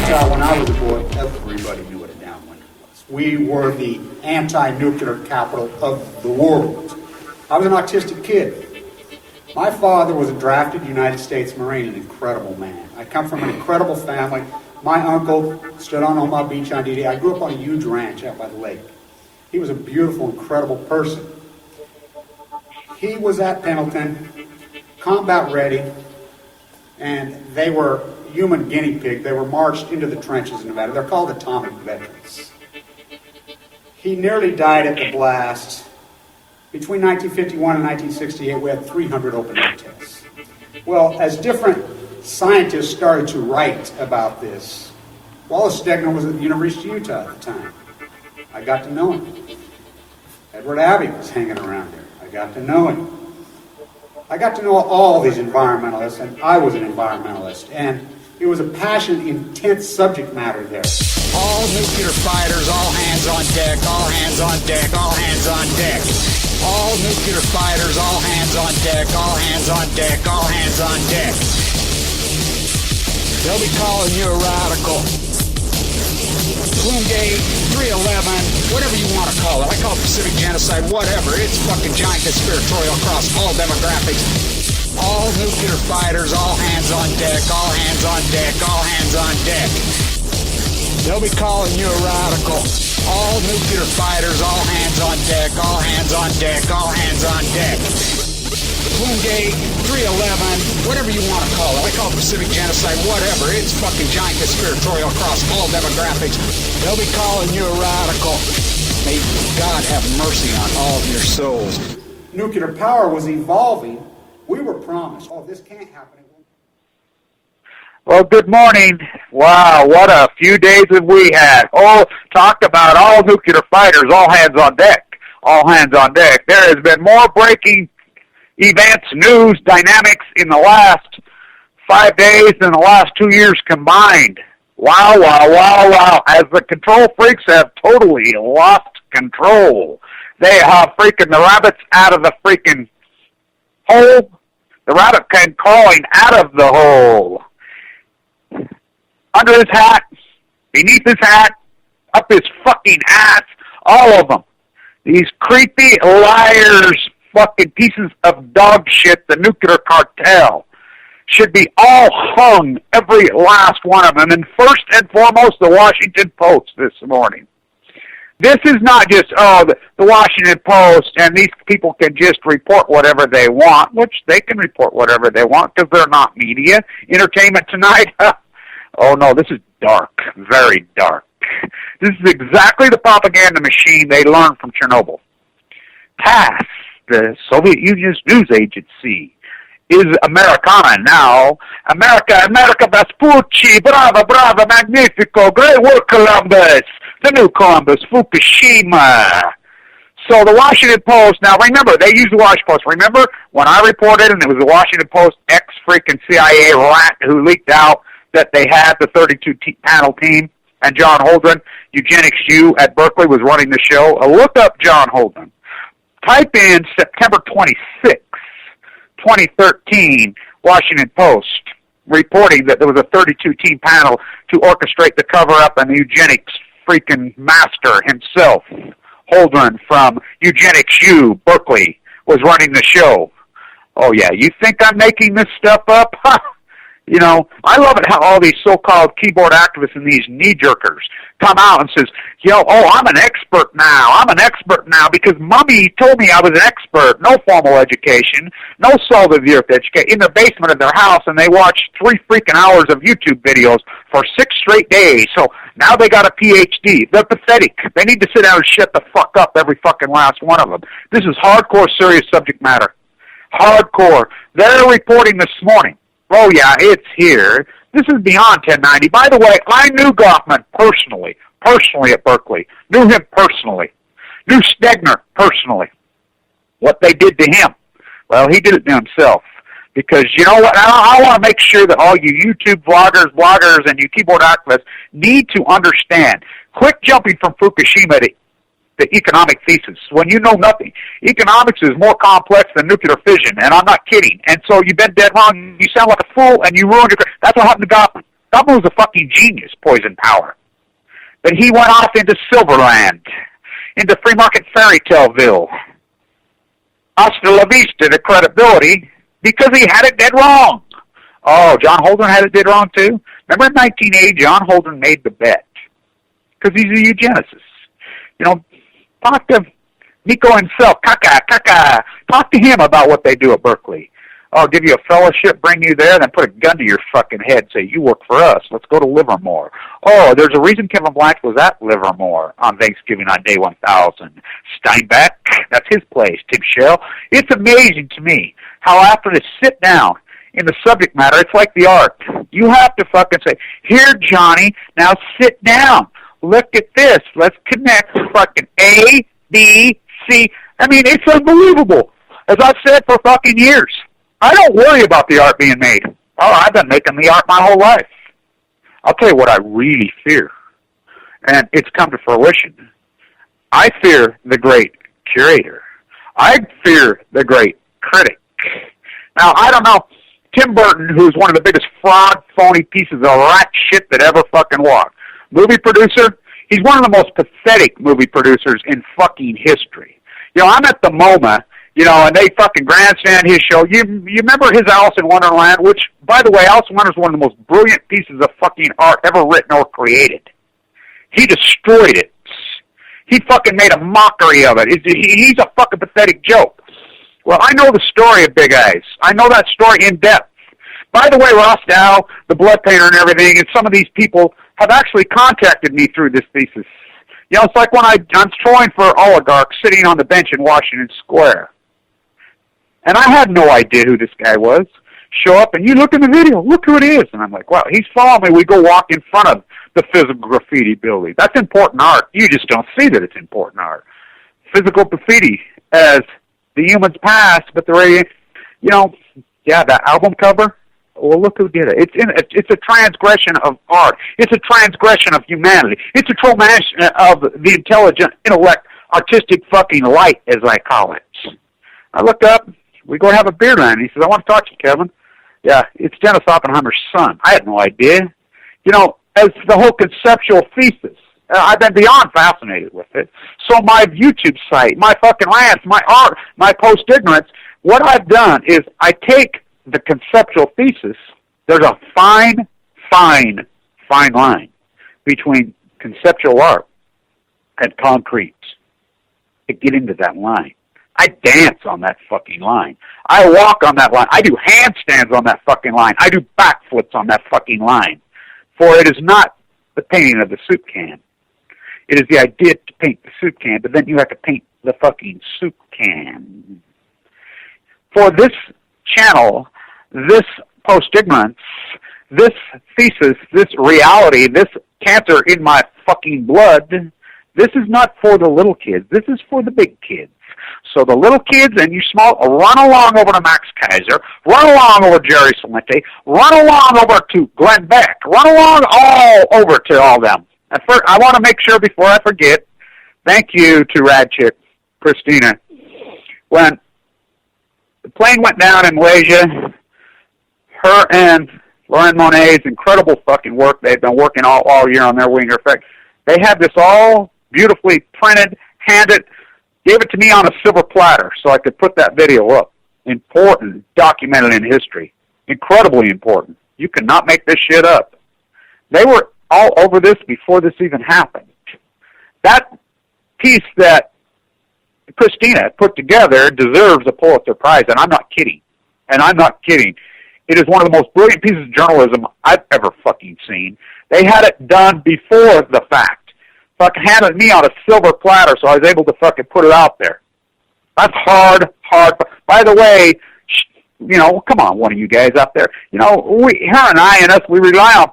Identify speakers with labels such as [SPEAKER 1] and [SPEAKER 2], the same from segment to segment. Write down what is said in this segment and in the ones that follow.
[SPEAKER 1] when I was a boy, everybody knew what a downwind was. We were the anti-nuclear capital of the world. I was an autistic kid. My father was a drafted United States Marine, an incredible man. I come from an incredible family. My uncle stood on Omaha Beach on D-Day. I grew up on a huge ranch out by the lake. He was a beautiful, incredible person. He was at Pendleton, combat ready, and they were human guinea pig. They were marched into the trenches in Nevada. They're called atomic veterans. He nearly died at the blast. Between 1951 and 1968, we had 300 open air tests. Well, as different scientists started to write about this, Wallace Stegner was at the University of Utah at the time. I got to know him. Edward Abbey was hanging around there. I got to know him. I got to know all these environmentalists, and I was an environmentalist, and it was a passionate, intense subject matter there.
[SPEAKER 2] All nuclear fighters, all hands on deck, all hands on deck, all hands on deck. All nuclear fighters, all hands on deck, all hands on deck, all hands on deck. They'll be calling you a radical. Bloomgate, 311, whatever you want to call it. I call it Pacific genocide, whatever. It's fucking giant conspiratorial across all demographics. All nuclear fighters, all hands on deck, all hands on deck, all hands on deck. They'll be calling you a radical. All nuclear fighters, all hands on deck, all hands on deck, all hands on deck. Bloomgate, 311, whatever you want to call it. I call it Pacific genocide, whatever. It's fucking giant conspiratorial across all demographics. They'll be calling you a radical. May God have mercy on all of your souls.
[SPEAKER 1] Nuclear power was evolving. We were promised, oh, this can't happen.
[SPEAKER 3] Well, good morning. Wow, what a few days that we had. Oh, talk about all nuclear fighters, all hands on deck. All hands on deck. There has been more breaking events, news, dynamics in the last 5 days than the last 2 years combined. Wow, wow, wow, wow. As the control freaks have totally lost control. They have freaking the rabbits out of the freaking hole. The rabbit came crawling out of the hole. Under his hat, beneath his hat, up his fucking ass, all of them. These creepy liars, fucking pieces of dog shit, the nuclear cartel, should be all hung, every last one of them. And first and foremost, the Washington Post this morning. This is not just, the Washington Post, and these people can just report whatever they want, which they can report whatever they want because they're not media. Entertainment Tonight, oh no, this is dark, very dark. This is exactly the propaganda machine they learned from Chernobyl. TASS, the Soviet Union's news agency, is Americana now. America, Vespucci, brava, brava, magnifico, great work, Columbus. The new Columbus, Fukushima. So the Washington Post, now remember, they use the Washington Post. Remember when I reported, and it was the Washington Post ex-freaking CIA rat who leaked out that they had the 32-panel team, and John Holdren, Eugenics U at Berkeley, was running the show. Look up John Holdren. Type in September 26, 2013, Washington Post, reporting that there was a 32-team panel to orchestrate the cover-up, and the eugenics freaking master himself, Holdren from Eugenics U, Berkeley, was running the show. Oh yeah, you think I'm making this stuff up? You know, I love it how all these so-called keyboard activists and these knee-jerkers come out and says, I'm an expert now. I'm an expert now because Mommy told me I was an expert. No formal education, no salt-of-the-earth education, in the basement of their house, and they watched 3 freaking hours of YouTube videos for 6 straight days. So now they got a PhD. They're pathetic. They need to sit down and shut the fuck up, every fucking last one of them. This is hardcore, serious subject matter. Hardcore. They're reporting this morning. Oh, yeah, it's here. This is beyond 1090. By the way, I knew Goffman personally at Berkeley. Knew him personally. Knew Stegner personally. What they did to him, well, he did it to himself. Because, you know what, I want to make sure that all you YouTube bloggers, and you keyboard activists need to understand. Quit jumping from Fukushima to the economic thesis when you know nothing. Economics is more complex than nuclear fission, and I'm not kidding. And so you've been dead wrong. You sound like a fool, and you ruined your career. That's what happened to Goffman. That was a fucking genius, Poison Power. But he went off into Silverland, into Free Market Fairy Taleville. Hasta la vista, the credibility, because he had it dead wrong. Oh, John Holden had it dead wrong too? Remember in 1980, John Holden made the bet, because he's a eugenicist. You know, talk to Nico himself, Kaka. Talk to him about what they do at Berkeley. I'll give you a fellowship, bring you there, then put a gun to your fucking head, say, you work for us, let's go to Livermore. Oh, there's a reason Kevin Blanch was at Livermore on Thanksgiving on day 1000. Steinbeck, that's his place, Tim Shell. It's amazing to me how after to sit down in the subject matter, it's like the art. You have to fucking say, here, Johnny, now sit down. Look at this. Let's connect fucking A, B, C. I mean, it's unbelievable. As I've said for fucking years. I don't worry about the art being made. Oh, I've been making the art my whole life. I'll tell you what I really fear, and it's come to fruition. I fear the great curator. I fear the great critic. Now, I don't know, Tim Burton, who's one of the biggest fraud, phony pieces of rat shit that ever fucking walked. Movie producer, he's one of the most pathetic movie producers in fucking history. You know, I'm at the MoMA, you know, and they fucking grandstand his show. You remember his Alice in Wonderland, which, by the way, Alice in Wonderland is one of the most brilliant pieces of fucking art ever written or created. He destroyed it. He fucking made a mockery of it. He's a fucking pathetic joke. Well, I know the story of Big Eyes. I know that story in depth. By the way, Ross Dow, the blood painter and everything, and some of these people have actually contacted me through this thesis. You know, it's like when I'm trolling for oligarchs sitting on the bench in Washington Square. And I had no idea who this guy was. Show up, and you look in the video, look who it is. And I'm like, wow, he's following me. We go walk in front of the physical graffiti building. That's important art. You just don't see that it's important art. Physical graffiti as the humans pass, but the radio, you know, yeah, that album cover, well, look who did it. It's a transgression of art. It's a transgression of humanity. It's a transgression of the intelligent, intellect, artistic fucking light, as I call it. I looked up. We go have a beer line. He says, I want to talk to you, Kevin. Yeah, it's Dennis Oppenheimer's son. I had no idea. You know, as the whole conceptual thesis, I've been beyond fascinated with it. So my YouTube site, my fucking rants, my art, my post-ignorance, what I've done is I take the conceptual thesis. There's a fine line between conceptual art and concrete. To get into that line. I dance on that fucking line. I walk on that line. I do handstands on that fucking line. I do backflips on that fucking line. For it is not the painting of the soup can. It is the idea to paint the soup can, but then you have to paint the fucking soup can. For this channel, this post-ignorance, this thesis, this reality, this cancer in my fucking blood, this is not for the little kids. This is for the big kids. So the little kids and you small, run along over to Max Kaiser, run along over to Jerry Salente, run along over to Glenn Beck, run along all over to all them. And first, I want to make sure before I forget, thank you to Rad Chick, Christina. When the plane went down in Malaysia, her and Lauren Monet's incredible fucking work, they've been working all year on their Winger Effect. They had this all beautifully printed, handed, gave it to me on a silver platter so I could put that video up. Important, documented in history. Incredibly important. You cannot make this shit up. They were all over this before this even happened. That piece that Christina put together deserves a Pulitzer Prize, and I'm not kidding. And I'm not kidding. It is one of the most brilliant pieces of journalism I've ever fucking seen. They had it done before the fact. Fucking handed me on a silver platter so I was able to fucking put it out there. That's hard. By the way, you know, come on, one of you guys out there. You know, her and I and us, we rely on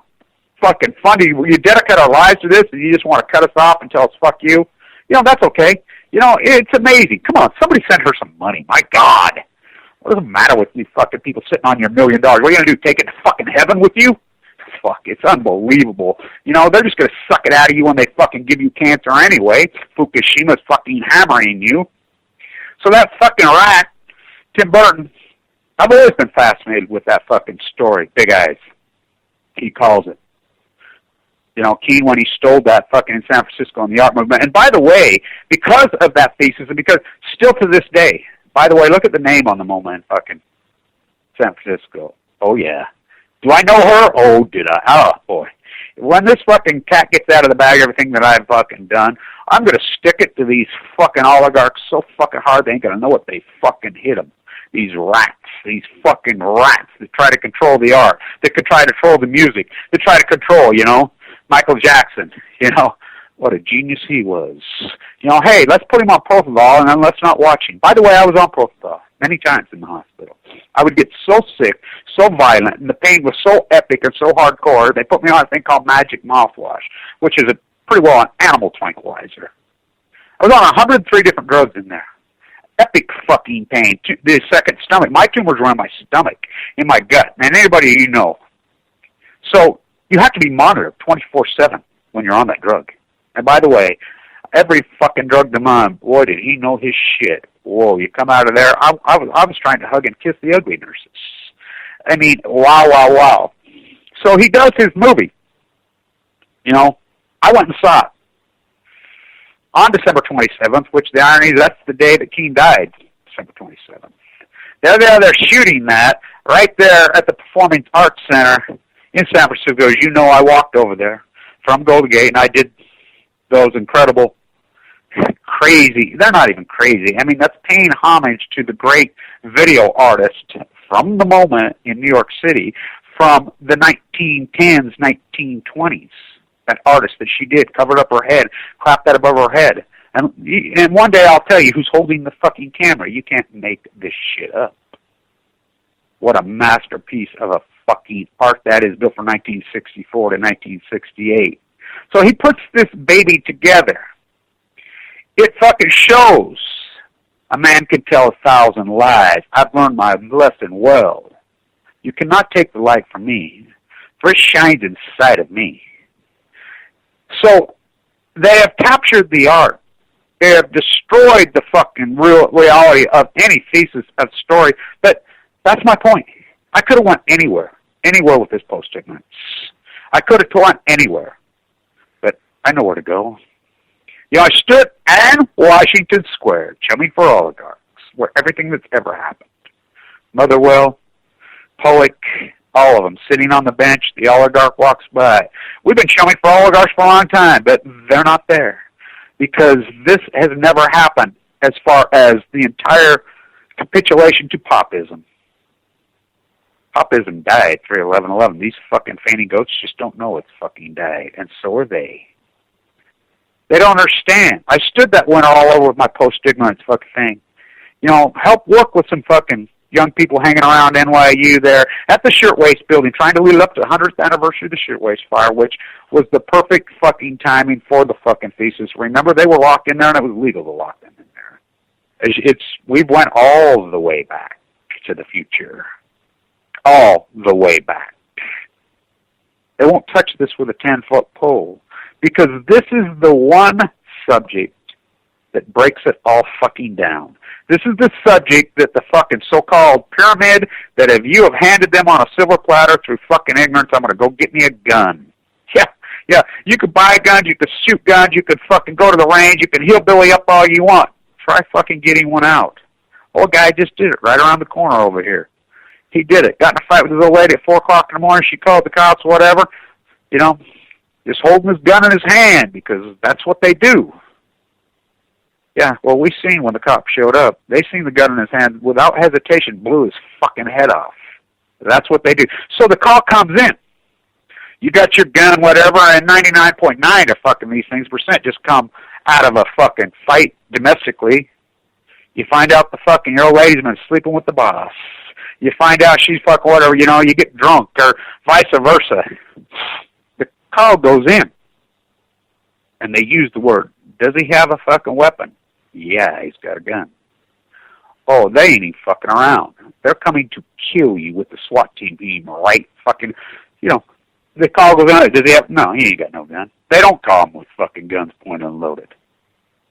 [SPEAKER 3] fucking funding. You dedicate our lives to this and you just want to cut us off and tell us fuck you. You know, that's okay. You know, it's amazing. Come on, somebody send her some money. My God. What does it matter with you fucking people sitting on your $1 million? What are you going to do, take it to fucking heaven with you? Fuck, it's unbelievable. You know, they're just going to suck it out of you when they fucking give you cancer anyway. Fukushima's fucking hammering you. So that fucking rat, Tim Burton, I've always been fascinated with that fucking story, Big Eyes, he calls it. You know, Keene, when he stole that fucking in San Francisco in the art movement. And by the way, because of that thesis, and because still to this day, by the way, look at the name on the MoMA in fucking San Francisco. Oh, yeah. Do I know her? Oh, did I? Oh, boy. When this fucking cat gets out of the bag, everything that I've fucking done, I'm going to stick it to these fucking oligarchs so fucking hard they ain't going to know what they fucking hit them. These rats, these fucking rats that try to control the art, that could try to control the music, that try to control, you know, Michael Jackson, you know, what a genius he was. You know, hey, let's put him on Prothol and then let's not watch him. By the way, I was on Prothol many times in the hospital. I would get so sick, so violent, and the pain was so epic and so hardcore, they put me on a thing called Magic Mouthwash, which is a pretty well an animal tranquilizer. I was on 103 different drugs in there. Epic fucking pain. The second stomach. My tumors were in my stomach, in my gut. And anybody you know. So you have to be monitored 24/7 when you're on that drug. And by the way, every fucking drug to mine, boy, did he know his shit. Whoa, you come out of there. I was trying to hug and kiss the ugly nurses. I mean, wow, wow, wow. So he does his movie. You know, I went and saw it on December 27th, which the irony is that's the day that Keene died, December 27th. They're shooting that right there at the Performing Arts Center in San Francisco. As you know, I walked over there from Golden Gate, and I did those incredible, crazy, they're not even crazy. I mean, that's paying homage to the great video artist from the moment in New York City from the 1910s, 1920s. That artist that she did, covered up her head, clapped that above her head. And one day I'll tell you who's holding the fucking camera. You can't make this shit up. What a masterpiece of a fucking art that is, built from 1964 to 1968. So he puts this baby together. It fucking shows a man can tell 1,000 lies. I've learned my lesson well. You cannot take the light from me, for it shines inside of me. So they have captured the art. They have destroyed the fucking real reality of any thesis of story. But that's my point. I could have went anywhere with this post-ignorance. I could have went anywhere. But I know where to go. You know, I stood in Washington Square, chumming for oligarchs, where everything that's ever happened. Motherwell, Pollock, all of them, sitting on the bench, the oligarch walks by. We've been chumming for oligarchs for a long time, but they're not there. Because this has never happened as far as the entire capitulation to popism. Popism died 3/11/11. These fucking fainting goats just don't know it's fucking died, and so are they. They don't understand. I stood that one all over with my post-ignorance fucking thing. You know, help work with some fucking young people hanging around NYU there at the Shirtwaist Building, trying to lead up to the 100th anniversary of the Shirtwaist Fire, which was the perfect fucking timing for the fucking thesis. Remember, they were locked in there, and it was legal to lock them in there. We've went all the way back to the future. All the way back. They won't touch this with a 10-foot pole, because this is the one subject that breaks it all fucking down. This is the subject that the fucking so-called pyramid, that if you have handed them on a silver platter through fucking ignorance, I'm going to go get me a gun. Yeah, you could buy guns, you could shoot guns, you could fucking go to the range, you could hillbilly up all you want. Try fucking getting one out. Old guy just did it right around the corner over here. He did it. Got in a fight with his old lady at 4 o'clock in the morning. She called the cops, whatever. You know, just holding his gun in his hand, because that's what they do. Yeah, well, we seen when the cops showed up. They seen the gun in his hand, without hesitation, blew his fucking head off. That's what they do. So the call comes in. You got your gun, whatever, and 99.9 of fucking these things percent just come out of a fucking fight domestically. You find out the fucking your old lady's been sleeping with the boss. You find out she's fucking whatever, you know, you get drunk, or vice versa. The call goes in. And they use the word, does he have a fucking weapon? Yeah, he's got a gun. Oh, they ain't even fucking around. They're coming to kill you with the SWAT team right fucking, you know, the call goes on, does he have, no, he ain't got no gun. They don't call him with fucking guns pointed and loaded.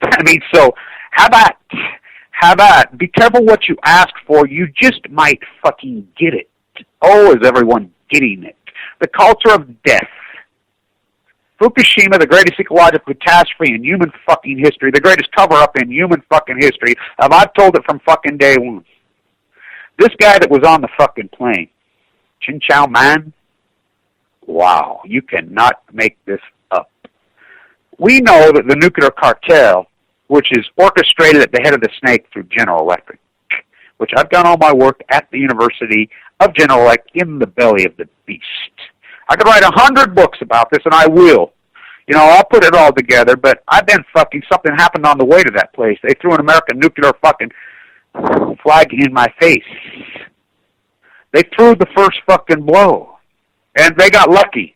[SPEAKER 3] I mean, so, how about, be careful what you ask for, you just might fucking get it. Oh, is everyone getting it? The culture of death. Fukushima, the greatest ecological catastrophe in human fucking history, the greatest cover-up in human fucking history. I've told it from fucking day one. This guy that was on the fucking plane, Chin Chow Man, wow, you cannot make this up. We know that the nuclear cartel, which is orchestrated at the head of the snake through General Electric, which I've done all my work at the University of General Electric in the belly of the beast. I could write 100 books about this, and I will. You know, I'll put it all together, but I've been fucking, something happened on the way to that place. They threw an American nuclear fucking flag in my face. They threw the first fucking blow, and they got lucky.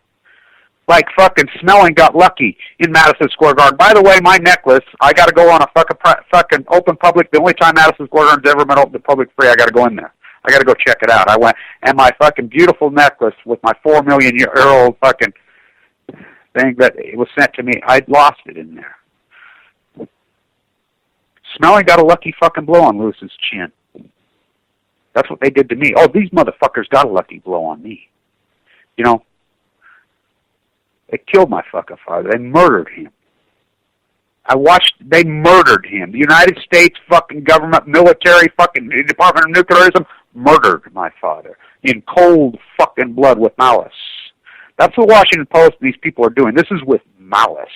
[SPEAKER 3] Like fucking Smelling got lucky in Madison Square Garden. By the way, my necklace, I got to go on a fucking open public. The only time Madison Square Garden's ever been open to public free, I got to go in there. I got to go check it out. I went, and my fucking beautiful necklace with my 4 million year old fucking thing that it was sent to me, I'd lost it in there. Smelling got a lucky fucking blow on Lewis's chin. That's what they did to me. Oh, these motherfuckers got a lucky blow on me. You know, they killed my fucking father. They murdered him. They murdered him. The United States fucking government, military, fucking Department of Nuclearism murdered my father in cold fucking blood with malice. That's what Washington Post and these people are doing. This is with malice.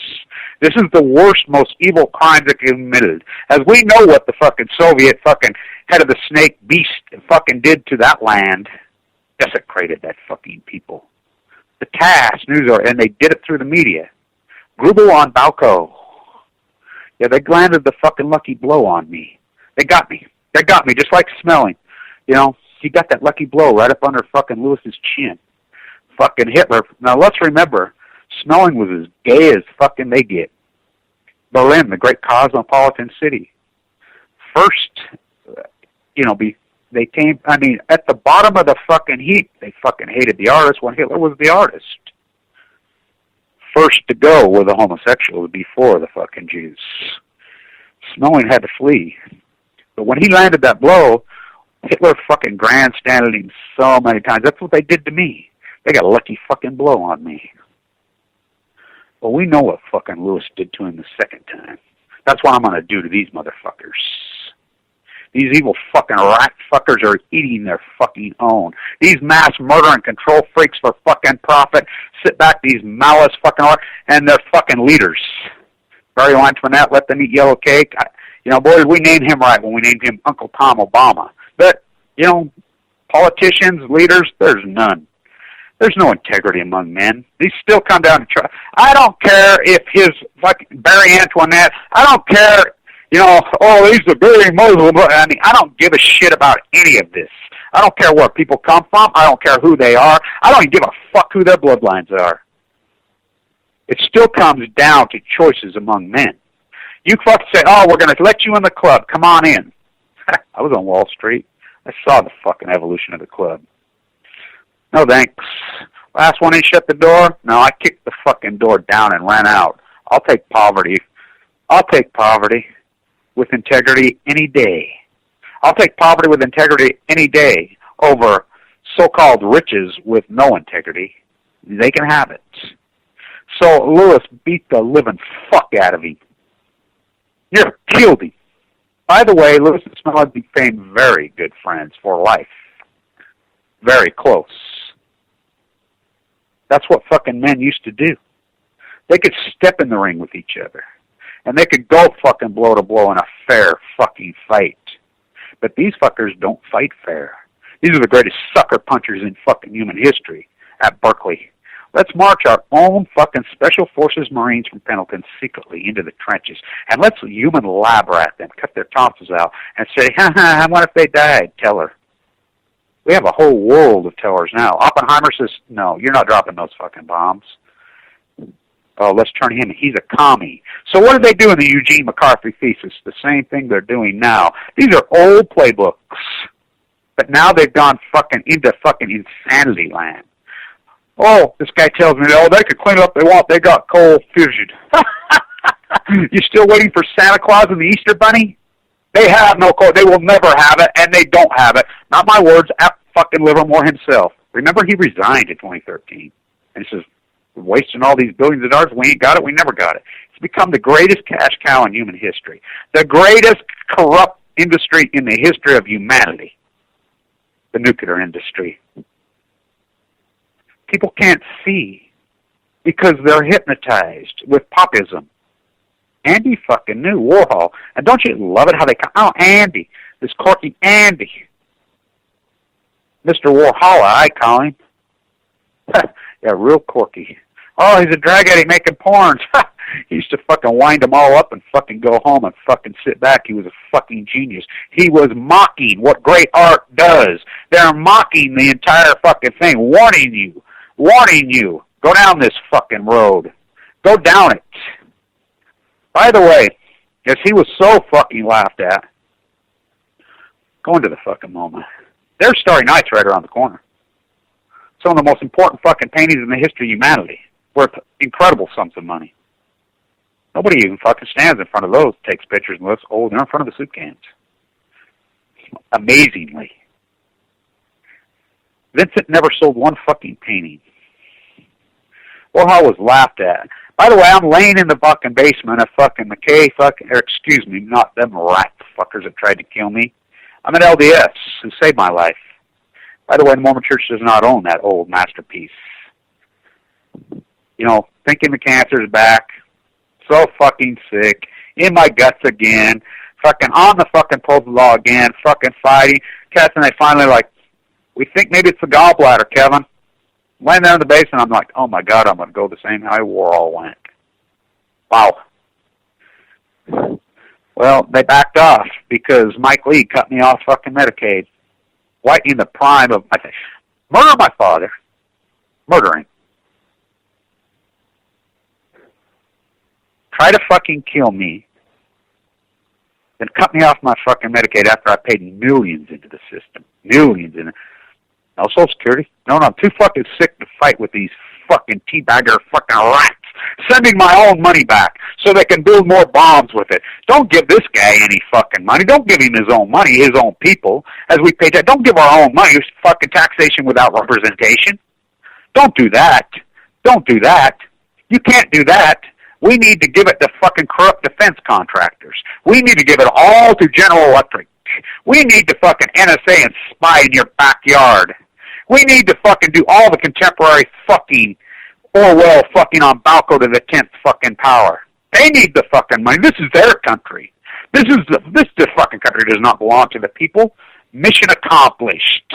[SPEAKER 3] This is the worst, most evil crimes that can be committed. As we know what the fucking Soviet fucking head of the snake beast fucking did to that land, desecrated that fucking people. The TASS news, and they did it through the media. Grubel on Balco. Yeah, they landed the fucking lucky blow on me. They got me. They got me, just like Smelling. You know, he got that lucky blow right up under fucking Lewis's chin. Fucking Hitler. Now, let's remember, Smelling was as gay as fucking they get. Berlin, the great cosmopolitan city. First, you know, they came, I mean, at the bottom of the fucking heap, they fucking hated the artist when Hitler was the artist. First to go were the homosexuals before the fucking Jews. Smelling had to flee. But when he landed that blow, Hitler fucking grandstanded him so many times. That's what they did to me. They got a lucky fucking blow on me. Well, we know what fucking Lewis did to him the second time. That's what I'm going to do to these motherfuckers. These evil fucking rat fuckers are eating their fucking own. These mass murder and control freaks for fucking profit sit back, these malice fucking, and they're fucking leaders. Barry Antoinette, let them eat yellow cake. You know, boys, we named him right when we named him Uncle Tom Obama. But, you know, politicians, leaders, there's none. There's no integrity among men. These still come down to try. I don't care if his fucking Barry Antoinette, I don't care, you know, oh, he's a very Muslim. I mean, I don't give a shit about any of this. I don't care where people come from. I don't care who they are. I don't even give a fuck who their bloodlines are. It still comes down to choices among men. You fucking say, oh, we're going to let you in the club. Come on in. I was on Wall Street. I saw the fucking evolution of the club. No thanks. Last one in, shut the door. No, I kicked the fucking door down and ran out. I'll take poverty. I'll take poverty with integrity any day. I'll take poverty with integrity any day over so-called riches with no integrity. They can have it. So Lewis beat the living fuck out of him. Near killed him. By the way, Lewis and Smelling became very good friends for life. Very close. That's what fucking men used to do. They could step in the ring with each other. And they could go fucking blow to blow in a fair fucking fight. But these fuckers don't fight fair. These are the greatest sucker punchers in fucking human history at Berkeley. Let's march our own fucking Special Forces Marines from Pendleton secretly into the trenches. And let's human lab rat them, cut their tonsils out, and say, ha, what if they died? Tell her. We have a whole world of tellers now. Oppenheimer says, no, you're not dropping those fucking bombs. Oh, let's turn him. He's a commie. So what did they do in the Eugene McCarthy thesis? The same thing they're doing now. These are old playbooks. But now they've gone fucking into fucking insanity land. Oh, this guy tells me, oh, they could clean up they want. They got cold fusion. You still waiting for Santa Claus and the Easter Bunny? They have no cold. They will never have it, and they don't have it. Not my words, fucking Livermore himself. Remember, he resigned in 2013. And he says, We're wasting all these billions of dollars. We ain't got it. We never got it. It's become the greatest cash cow in human history. The greatest corrupt industry in the history of humanity. The nuclear industry. People can't see because they're hypnotized with popism. Andy fucking knew Warhol. And don't you love it how they come, oh, Andy, this corky Andy. Mr. Warhol, I call him. Yeah, real corky. Oh, he's a drag addict making porns. He used to fucking wind them all up and fucking go home and fucking sit back. He was a fucking genius. He was mocking what great art does. They're mocking the entire fucking thing, warning you, go down this fucking road. Go down it. By the way, yes, he was so fucking laughed at. Going to the fucking MoMA. There's Starry Night's right around the corner. Some of the most important fucking paintings in the history of humanity. Worth incredible sums of money. Nobody even fucking stands in front of those, takes pictures and looks, oh, they're in front of the soup cans. Amazingly. Vincent never sold one fucking painting. Warhol was laughed at. By the way, I'm laying in the fucking basement of fucking McKay excuse me, not them rat fuckers that tried to kill me. I'm an LDS who saved my life. By the way, the Mormon Church does not own that old masterpiece. You know, thinking the cancer's back. So fucking sick. In my guts again. Fucking on the fucking pole law again. Fucking fighting. Cats, and they finally like, we think maybe it's the gallbladder, Kevin. Laying there in the basement, I'm like, oh my God, I'm going to go the same how Warhol went. Wow. Well, they backed off because Mike Lee cut me off fucking Medicaid. Right in the prime of my thing. Murder my father. Murdering. Try to fucking kill me. Then cut me off my fucking Medicaid after I paid millions into the system. Millions in it. No Social Security. No, I'm too fucking sick to fight with these fucking teabagger fucking rats. Sending my own money back so they can build more bombs with it. Don't give this guy any fucking money. Don't give him his own money, his own people, as we pay tax. Don't give our own money. It's fucking taxation without representation. Don't do that. Don't do that. You can't do that. We need to give it to fucking corrupt defense contractors. We need to give it all to General Electric. We need to fucking NSA and spy in your backyard. We need to fucking do all the contemporary fucking Orwell fucking on Balco to the 10th fucking power. They need the fucking money. This is their country. This fucking country does not belong to the people. Mission accomplished.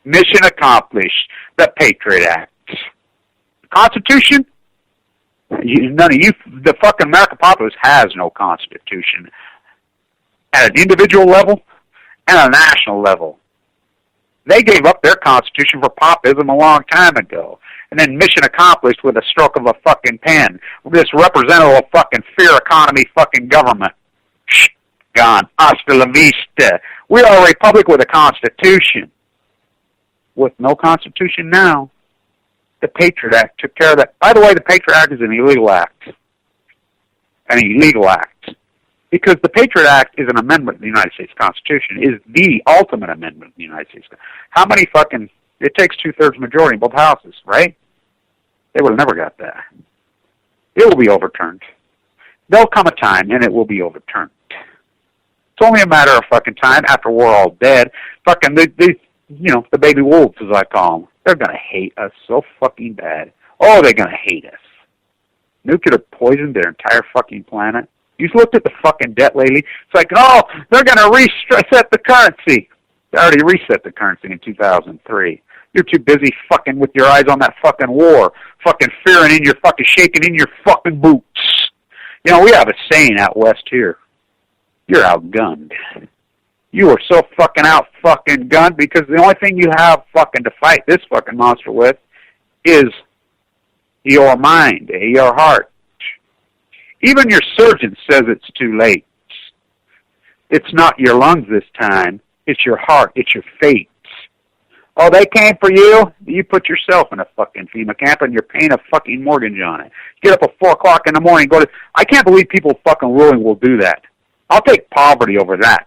[SPEAKER 3] Mission accomplished. The Patriot Act. Constitution? None of you, the fucking American populace has no constitution. At an individual level and a national level. They gave up their constitution for popism a long time ago. And then mission accomplished with a stroke of a fucking pen. This representative of fucking fear economy fucking government. Shh, gone. Hasta la vista. We are a republic with a constitution. With no constitution now. The Patriot Act took care of that. By the way, the Patriot Act is an illegal act. An illegal act. Because the Patriot Act is an amendment to the United States Constitution, is the ultimate amendment to the United States Constitution. How many fucking, it takes 2/3 majority in both houses, right? They would have never got that. It will be overturned. There'll come a time and it will be overturned. It's only a matter of fucking time after we're all dead. Fucking, the baby wolves, as I call them, they're going to hate us so fucking bad. Oh, they're going to hate us. Nuclear poisoned their entire fucking planet. You've looked at the fucking debt lately. It's like, oh, they're going to reset the currency. They already reset the currency in 2003. You're too busy fucking with your eyes on that fucking war. Fucking fearing in your fucking, shaking in your fucking boots. You know, we have a saying out west here. You're outgunned. You are so fucking out fucking gunned because the only thing you have fucking to fight this fucking monster with is your mind, your heart. Even your surgeon says it's too late. It's not your lungs this time. It's your heart. It's your fate. Oh, they came for you? You put yourself in a fucking FEMA camp and you're paying a fucking mortgage on it. Get up at 4 o'clock in the morning, go to... I can't believe people fucking willing will do that. I'll take poverty over that.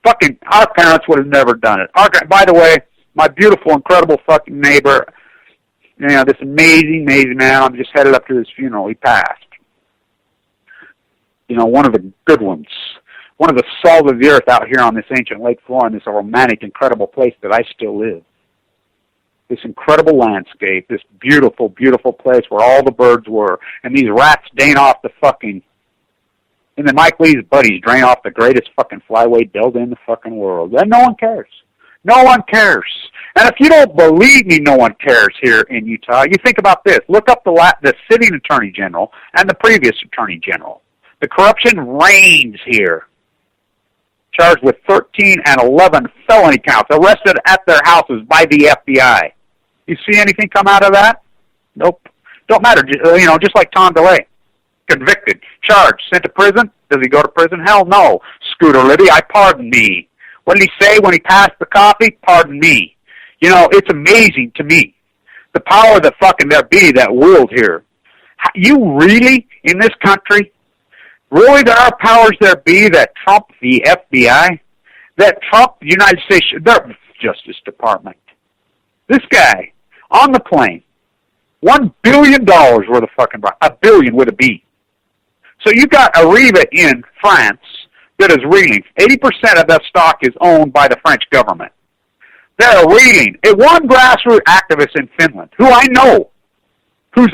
[SPEAKER 3] Fucking, our parents would have never done it. By the way, my beautiful, incredible fucking neighbor, You know, this amazing, amazing man. I'm just headed up to his funeral. He passed. You know, one of the good ones. One of the salt of the earth out here on this ancient lake floor in this romantic, incredible place that I still live. This incredible landscape, this beautiful, beautiful place where all the birds were, and these rats drain off the fucking, and then Mike Lee's buddies drain off the greatest fucking flyweight delta in the fucking world. And no one cares. No one cares. And if you don't believe me, no one cares here in Utah, you think about this. Look up the sitting attorney general and the previous attorney general. The corruption reigns here. Charged with 13 and 11 felony counts, arrested at their houses by the FBI. You see anything come out of that? Nope. Don't matter. You know, just like Tom DeLay. Convicted, charged, sent to prison. Does he go to prison? Hell no. Scooter Libby, I pardon me. What did he say when he passed the coffee? Pardon me. You know, it's amazing to me. The power that fucking there be that ruled here. You really, in this country, really there are powers there be that trump the FBI? That trump the United States, their Justice Department? This guy, on the plane, $1 billion worth of fucking, a billion with a B. So you got Arriva in France that is reeling. 80% of that stock is owned by the French government. They're reeling. One grassroots activist in Finland, who I know, he's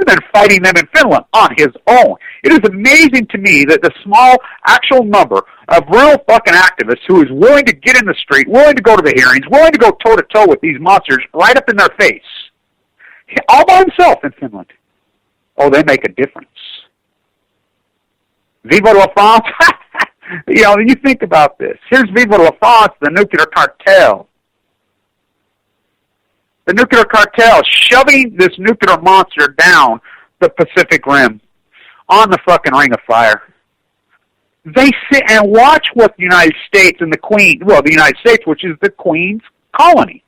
[SPEAKER 3] been fighting them in Finland on his own. It is amazing to me that the small actual number of real fucking activists who is willing to get in the street, willing to go to the hearings, willing to go toe-to-toe with these monsters right up in their face, all by himself in Finland. Oh, they make a difference. Viva la France. You know, you think about this. Here's Viva la France, the nuclear cartel. The nuclear cartel shoving this nuclear monster down the Pacific Rim on the fucking Ring of Fire. They sit and watch what the United States and the Queen, well, the United States, which is the Queen's colony.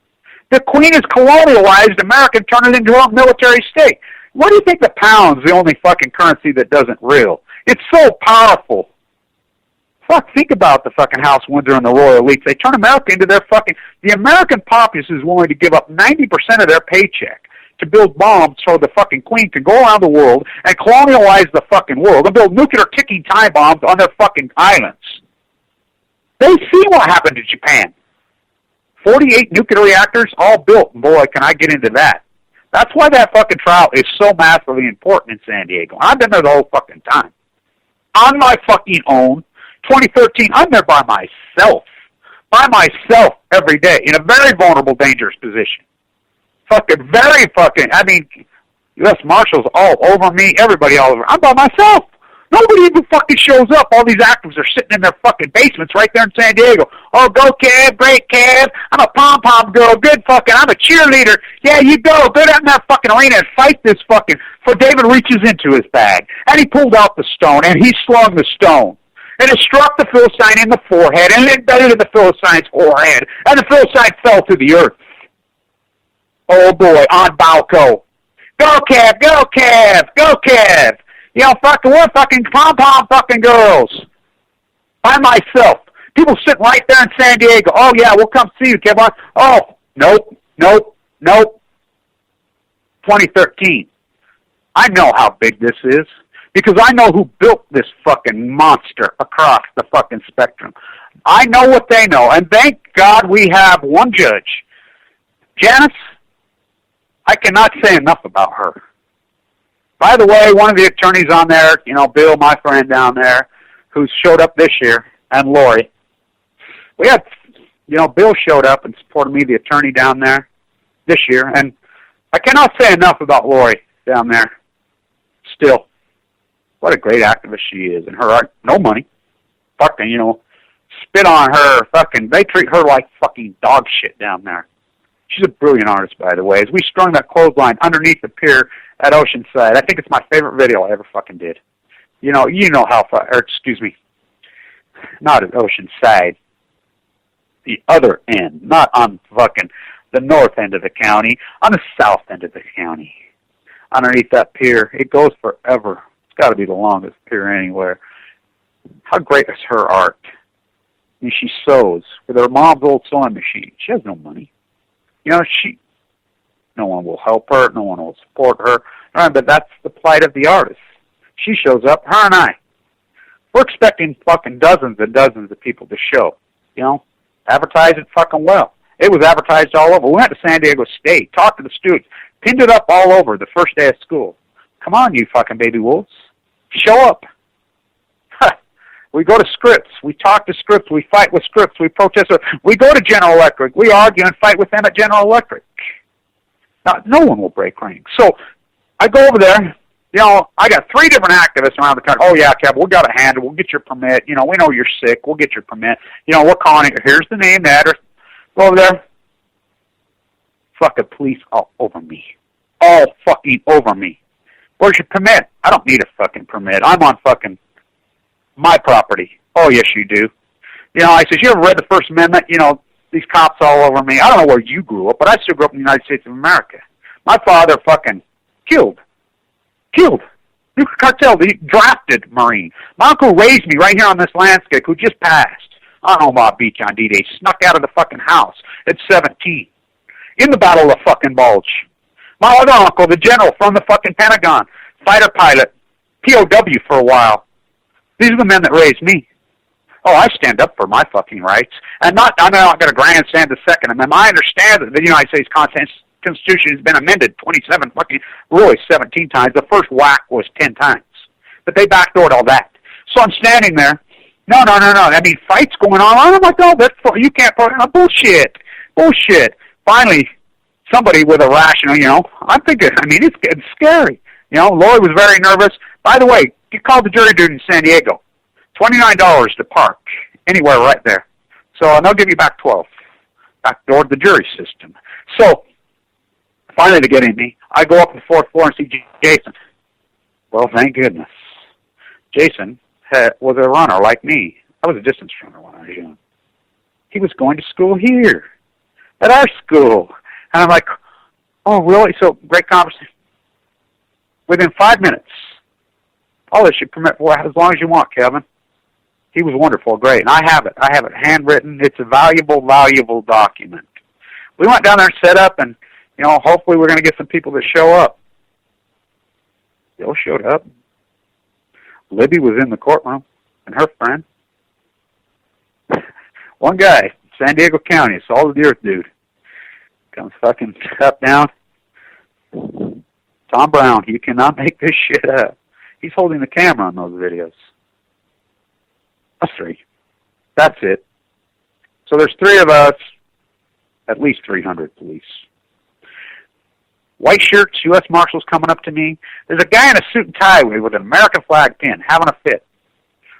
[SPEAKER 3] The Queen has colonialized America and turned it into a military state. What do you think the pound's the only fucking currency that doesn't reel? It's so powerful. Fuck, think about the fucking House Windsor and the royal elites. They turn America into their fucking... The American populace is willing to give up 90% of their paycheck to build bombs so the fucking Queen can go around the world and colonialize the fucking world and build nuclear ticking time bombs on their fucking islands. They see what happened to Japan. 48 nuclear reactors, all built. Boy, can I get into that. That's why that fucking trial is so massively important in San Diego. I've been there the whole fucking time. On my fucking own. 2013, I'm there by myself every day in a very vulnerable, dangerous position. Fucking very fucking, U.S. Marshals all over me, everybody all over. I'm by myself. Nobody even fucking shows up. All these activists are sitting in their fucking basements right there in San Diego. Oh, go Kev, great Kev. I'm a pom-pom girl, good fucking, I'm a cheerleader. Yeah, you go down in that fucking arena and fight this fucking, for David reaches into his bag. And he pulled out the stone, and he slung the stone. And it struck the Philistine in the forehead, and it embedded in the Philistine's forehead, and the Philistine fell to the earth. Oh boy, on Balco. Go Kev, go Kev, go Kev. You know, we're fucking pom-pom fucking girls. By myself. People sitting right there in San Diego. Oh yeah, we'll come see you, Kev. Oh, nope. 2013. I know how big this is. Because I know who built this fucking monster across the fucking spectrum. I know what they know. And thank God we have one judge. Janice, I cannot say enough about her. By the way, one of the attorneys on there, you know, Bill, my friend down there, who showed up this year, and Lori. We had, you know, Bill showed up and supported me, the attorney down there, this year. And I cannot say enough about Lori down there. Still. What a great activist she is. And her art, no money. Fucking, you know, spit on her. Fucking, they treat her like fucking dog shit down there. She's a brilliant artist, by the way. As we strung that clothesline underneath the pier at Oceanside, I think it's my favorite video I ever fucking did. You know how far, or excuse me, not at Oceanside. The other end, not on fucking the north end of the county, on the south end of the county. Underneath that pier, it goes forever. Got to be the longest pier anywhere. How great is her art? I mean, she sews with her mom's old sewing machine. She has no money. You know, No one will help her. No one will support her. But that's the plight of the artist. She shows up, her and I. We're expecting fucking dozens and dozens of people to show. You know, advertise it fucking well. It was advertised all over. We went to San Diego State, talked to the students, pinned it up all over the first day of school. Come on, you fucking baby wolves. Show up. We go to Scripps. We talk to Scripps. We fight with Scripps. We protest. We go to General Electric. We argue and fight with them at General Electric. Now, no one will break ranks. So I go over there. You know, I got 3 different activists around the country. Oh, yeah, Kevin, we got a handle. We'll get your permit. You know, we know you're sick. We'll get your permit. You know, we're calling it. Here's the name, the address. Go over there. Fucking police all over me. All fucking over me. Where's your permit? I don't need a fucking permit. I'm on fucking my property. Oh, yes, you do. You know, I says, you ever read the First Amendment? You know, these cops all over me. I don't know where you grew up, but I still grew up in the United States of America. My father fucking killed. Nuclear cartel, the drafted Marine. My uncle raised me right here on this landscape who just passed on Omaha Beach on D-Day. Snuck out of the fucking house at 17 in the Battle of fucking Bulge. My other uncle, the general from the fucking Pentagon, fighter pilot, POW for a while. These are the men that raised me. Oh, I stand up for my fucking rights. And I'm not going to grandstand the Second Amendment. I understand that the United States Constitution has been amended 17 times. The first whack was 10 times. But they backdoored all that. So I'm standing there. No. I mean, fights going on. I'm like, oh, you can't put on bullshit. Finally, somebody with a rational, you know, I'm thinking, I mean, it's getting scary. You know, Lori was very nervous. By the way, you called the jury duty in San Diego. $29 to park anywhere right there. So they'll give you back 12. Backdoored the jury system. So finally, to get in me, I go up to the 4th floor and see Jason. Well, thank goodness. Jason was a runner like me. I was a distance runner when I was young. He was going to school here, at our school. And I'm like, oh, really? So, great conversation. Within 5 minutes, all this you permit for as long as you want, Kevin. He was wonderful, great. And I have it handwritten. It's a valuable, valuable document. We went down there and set up, and, you know, hopefully we're going to get some people to show up. They all showed up. Libby was in the courtroom, and her friend. One guy, San Diego County, Salt of the Earth dude, comes fucking up down. Tom Brown, you cannot make this shit up. He's holding the camera on those videos. Us 3. That's it. So there's 3 of us, at least 300 police. White shirts, U.S. Marshals coming up to me. There's a guy in a suit and tie with an American flag pin, having a fit.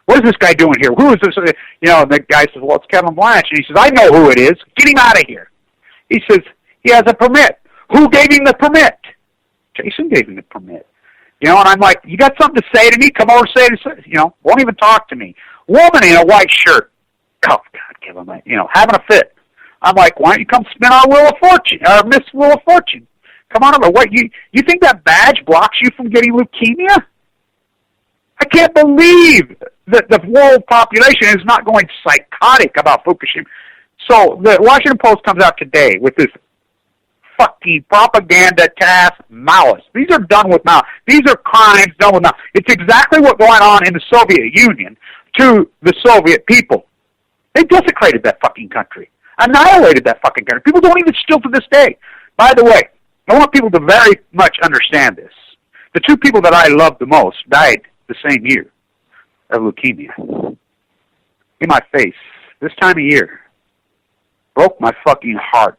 [SPEAKER 3] What is this guy doing here? Who is this? You know, and the guy says, well, it's Kevin Blanch. And he says, I know who it is. Get him out of here. He says, he has a permit. Who gave him the permit? Jason gave him the permit. You know, and I'm like, you got something to say to me? Come over and say it. You know, won't even talk to me. Woman in a white shirt. Oh, God, give him a, you know, having a fit. I'm like, why don't you come spin our Wheel of Fortune, or Miss Wheel of Fortune? Come on over. What, you think that badge blocks you from getting leukemia? I can't believe that the world population is not going psychotic about Fukushima. So the Washington Post comes out today with this fucking propaganda task malice. These are done with malice. These are crimes done with malice. It's exactly what's going on in the Soviet Union to the Soviet people. They desecrated that fucking country. Annihilated that fucking country. People don't even still to this day. By the way, I want people to very much understand this. The 2 people that I loved the most died the same year of leukemia. In my face. This time of year. Broke my fucking heart.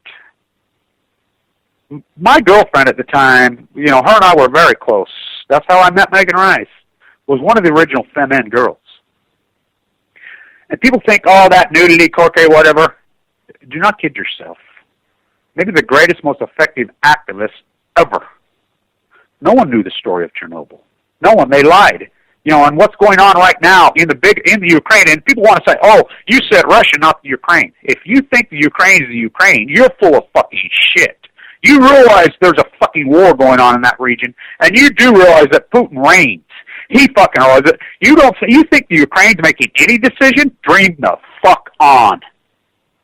[SPEAKER 3] My girlfriend at the time, you know, her and I were very close. That's how I met Megan Rice. Was one of the original Femen girls. And people think, oh, that nudity, croquet, whatever. Do not kid yourself. Maybe the greatest, most effective activist ever. No one knew the story of Chernobyl. No one. They lied. You know, and what's going on right now in the Ukraine, and people want to say, oh, you said Russia, not the Ukraine. If you think the Ukraine is the Ukraine, you're full of fucking shit. You realize there's a fucking war going on in that region, and you do realize that Putin reigns. He fucking realizes it. You think the Ukraine's making any decision? Dream the fuck on.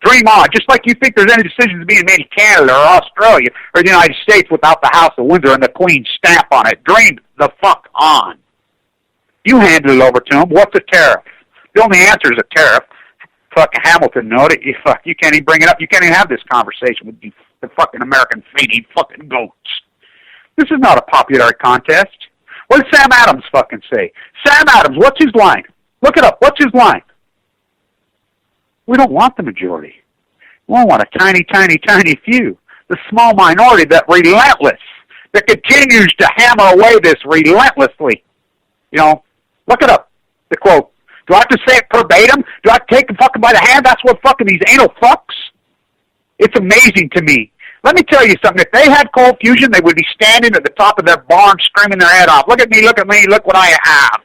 [SPEAKER 3] Dream on, just like you think there's any decisions being made in Canada or Australia or the United States without the House of Windsor and the Queen's stamp on it. Dream the fuck on. You handed it over to them. What's a tariff? The only answer is a tariff. Fucking Hamilton noted it. You can't even bring it up. You can't even have this conversation with the fucking American feeding fucking goats. This is not a popularity contest. What did Sam Adams fucking say? Sam Adams, what's his line? Look it up. What's his line? We don't want the majority. We want a tiny, tiny, tiny few. The small minority that relentless, that continues to hammer away this relentlessly. You know, look it up. The quote. Do I have to say it verbatim? Do I have to take them fucking by the hand? That's what fucking these anal fucks. It's amazing to me. Let me tell you something. If they had cold fusion, they would be standing at the top of their barn screaming their head off. Look at me, look what I have.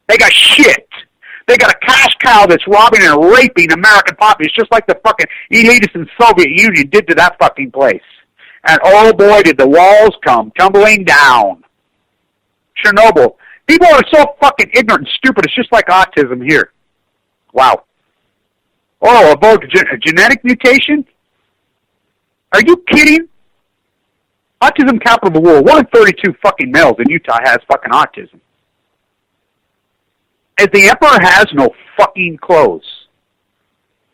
[SPEAKER 3] They got shit. They got a cash cow that's robbing and raping American populace just like the fucking elitists in the Soviet Union did to that fucking place. And oh boy, did the walls come tumbling down. Chernobyl. People are so fucking ignorant and stupid. It's just like autism here. Wow. Oh, a genetic mutation? Are you kidding? Autism capital of the world. 1 in 32 fucking males in Utah has fucking autism. As the emperor has no fucking clothes.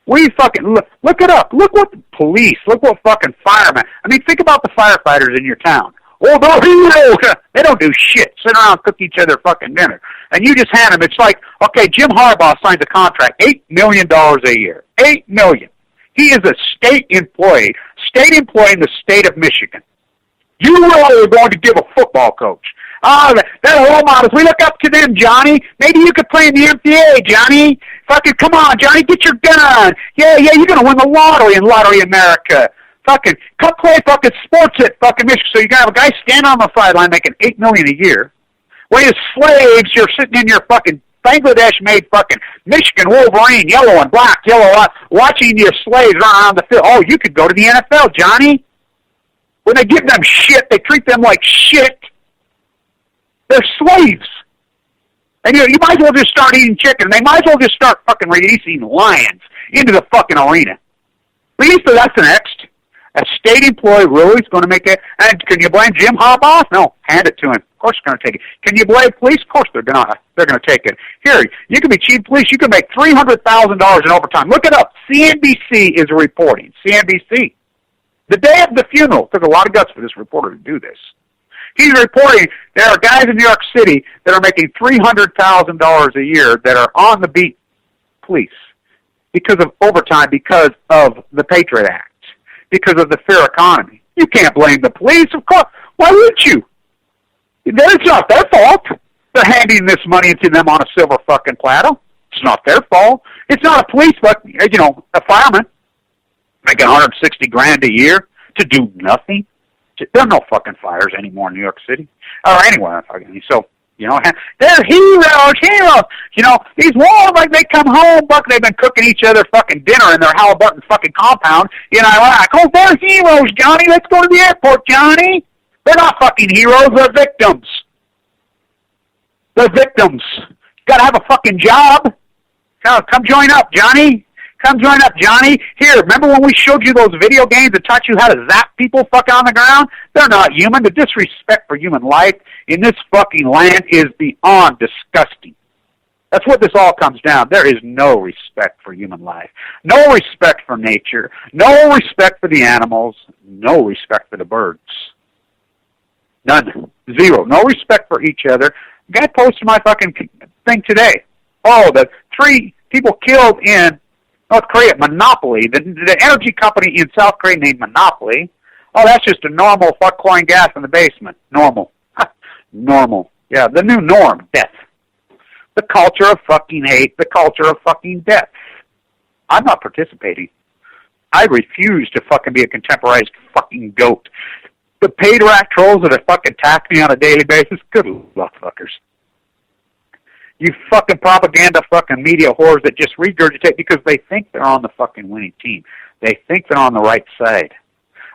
[SPEAKER 3] We fucking, look it up. Look what the police, look what fucking firemen. I mean, think about the firefighters in your town. Oh, they're heroes. They don't do shit. Sit around and cook each other fucking dinner. And you just hand them, it's like, okay, Jim Harbaugh signs a contract, $8 million a year. $8 million. He is a state employee in the state of Michigan. You really are going to give a football coach. They're role models. We look up to them, Johnny. Maybe you could play in the NBA, Johnny. Fucking, come on, Johnny, get your gun. Yeah, you're going to win the lottery in Lottery America. Fucking, come play fucking sports at fucking Michigan. So you got to have a guy standing on the sideline making $8 million a year. When his slaves, you're sitting in your fucking Bangladesh-made fucking Michigan Wolverine, yellow and black, watching your slaves run around the field. Oh, you could go to the NFL, Johnny. When they give them shit, they treat them like shit. They're slaves. And you might as well just start eating chicken. They might as well just start fucking releasing lions into the fucking arena. At least that's the next. A state employee really is going to make it. And can you blame Jim Harbaugh? No, hand it to him. Of course they're going to take it. Can you blame police? Of course they're going to take it. Here, you can be chief police. You can make $300,000 in overtime. Look it up. CNBC is reporting. CNBC. The day of the funeral. Took a lot of guts for this reporter to do this. He's reporting there are guys in New York City that are making $300,000 a year that are on the beat police because of overtime, because of the Patriot Act, because of the fair economy. You can't blame the police, of course. Why would you? It's not their fault. They're handing this money to them on a silver fucking platter. It's not their fault. It's not a police, but, a fireman making $160,000 a year to do nothing. There are no fucking fires anymore in New York City or anywhere. So, they're heroes. These wars, like they come home, they've been cooking each other fucking dinner in their Halliburton fucking compound in Iraq. Oh, they're heroes, Johnny. Let's go to the airport, Johnny. They're not fucking heroes. They're victims. They're victims. Got to have a fucking job. Come join up, Johnny. Come join up, Johnny. Here, remember when we showed you those video games that taught you how to zap people fucking on the ground? They're not human. The disrespect for human life in this fucking land is beyond disgusting. That's what this all comes down. There is no respect for human life. No respect for nature. No respect for the animals. No respect for the birds. None. Zero. No respect for each other. A guy posted my fucking thing today. Oh, the 3 people killed in North Korea, Monopoly, the energy company in South Korea named Monopoly. Oh, that's just a normal fuck chlorine gas in the basement. Normal. Normal. Yeah, the new norm, death. The culture of fucking hate, the culture of fucking death. I'm not participating. I refuse to fucking be a contemporized fucking goat. The paid rat trolls that are fucking attack me on a daily basis, good luck, fuckers. You fucking propaganda fucking media whores that just regurgitate because they think they're on the fucking winning team. They think they're on the right side.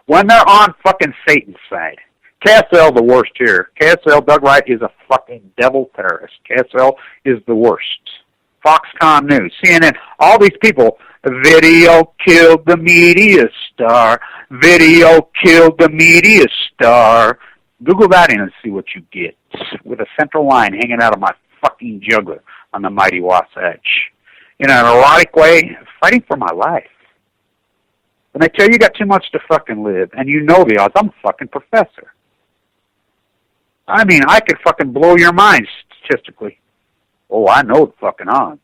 [SPEAKER 3] When they're on fucking Satan's side. KSL, the worst here. KSL, Doug Wright, is a fucking devil terrorist. KSL is the worst. Foxconn News, CNN, all these people Video killed the media star. Video killed the media star. Google that in and see what you get. With a central line hanging out of my fucking jugular on the mighty Wasatch. In an erotic way, fighting for my life. When they tell you got too much to fucking live, and you know the odds, I'm a fucking professor. I mean, I could fucking blow your mind statistically. Oh, I know the fucking odds.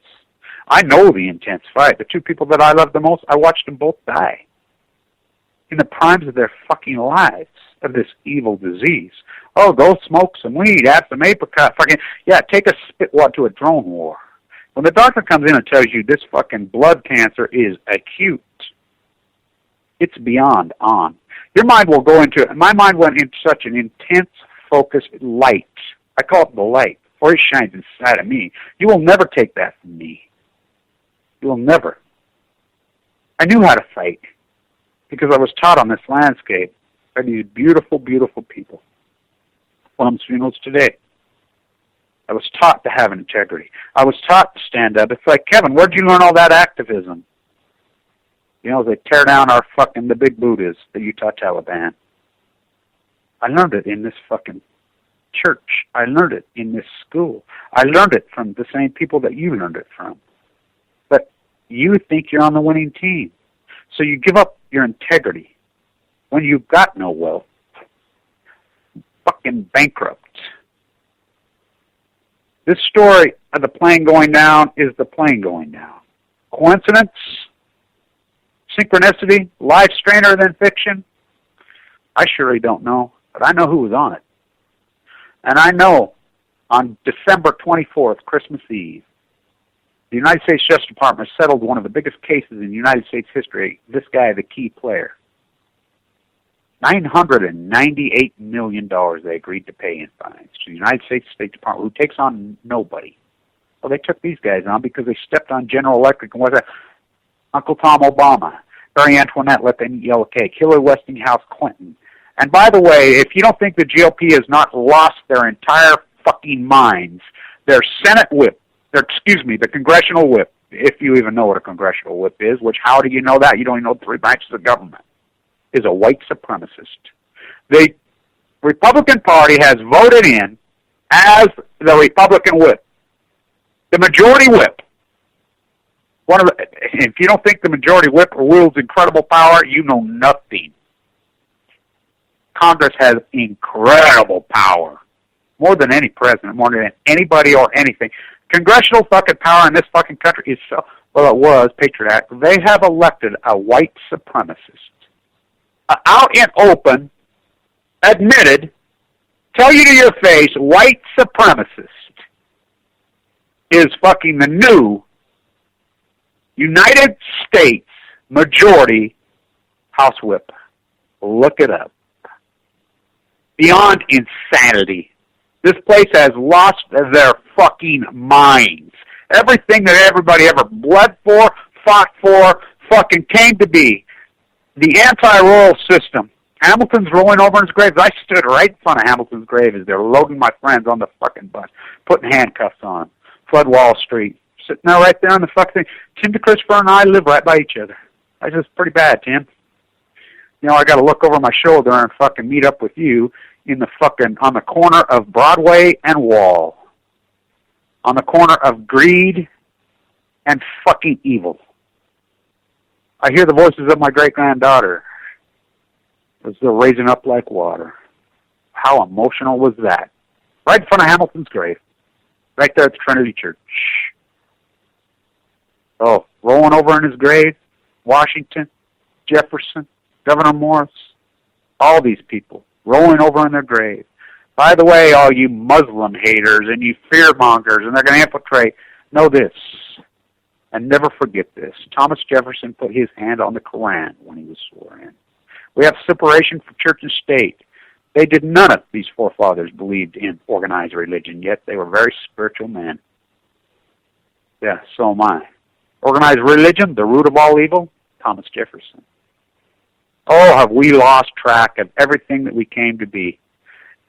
[SPEAKER 3] I know the intense fight. The two people that I love the most, I watched them both die. In the primes of their fucking lives of this evil disease. Oh, go smoke some weed, have some apricot, fucking, yeah, take a spitwad to a drone war. When the doctor comes in and tells you this fucking blood cancer is acute, it's beyond on. Your mind will go into, my mind went into such an intense, focused light. I call it the light, for it shines inside of me. You will never take that from me. You will never. I knew how to fight because I was taught on this landscape by these beautiful, beautiful people. One of them's funerals today. I was taught to have integrity. I was taught to stand up. It's like, Kevin, where'd you learn all that activism? You know, they tear down our fucking, the big Buddhas, the Utah Taliban. I learned it in this fucking church. I learned it in this school. I learned it from the same people that you learned it from. But you think you're on the winning team. So you give up your integrity when you've got no wealth. Fucking bankrupt. This story of the plane going down is the plane going down. Coincidence? Synchronicity? Life strainer than fiction? I surely don't know, but I know who was on it. And I know on December 24th, Christmas Eve, the United States Justice Department settled one of the biggest cases in United States history, this guy, the key player. $998 million they agreed to pay in fines to the United States State Department, who takes on nobody. Well, they took these guys on because they stepped on General Electric and was that Uncle Tom Obama, Marie Antoinette let them eat yellow cake, Hillary Westinghouse Clinton. And by the way, if you don't think the GOP has not lost their entire fucking minds, their Senate whip, the congressional whip, if you even know what a congressional whip is, which how do you know that? You don't even know the three branches of government, is a white supremacist. The Republican Party has voted in as the Republican whip, the majority whip. If you don't think the majority whip wields incredible power, you know nothing. Congress has incredible power, more than any president, more than anybody or anything. Congressional fucking power in this fucking country is so, well, it was, Patriot Act. They have elected a white supremacist. Out in open, admitted, tell you to your face, white supremacist is fucking the new United States majority House whip. Look it up. Beyond insanity. This place has lost their fucking minds. Everything that everybody ever bled for, fought for, fucking came to be. The anti-royal system. Hamilton's rolling over in his grave. I stood right in front of Hamilton's grave as they're loading my friends on the fucking bus, putting handcuffs on. Flood Wall Street. Sitting there right there on the fucking thing. Tim DeChristopher and I live right by each other. That's just pretty bad, Tim. You know, I got to look over my shoulder and fucking meet up with you in the fucking, on the corner of Broadway and Wall. On the corner of greed and fucking evil. I hear the voices of my great-granddaughter as they're raising up like water. How emotional was that? Right in front of Hamilton's grave. Right there at the Trinity Church. Oh, rolling over in his grave, Washington, Jefferson, Governor Morris, all these people rolling over in their grave. By the way, all you Muslim haters and you fearmongers, and they're going to infiltrate, know this, and never forget this. Thomas Jefferson put his hand on the Koran when he was sworn in. We have separation from church and state. They did none of these forefathers believed in organized religion, yet they were very spiritual men. Yeah, so am I. Organized religion, the root of all evil, Thomas Jefferson. Oh, have we lost track of everything that we came to be.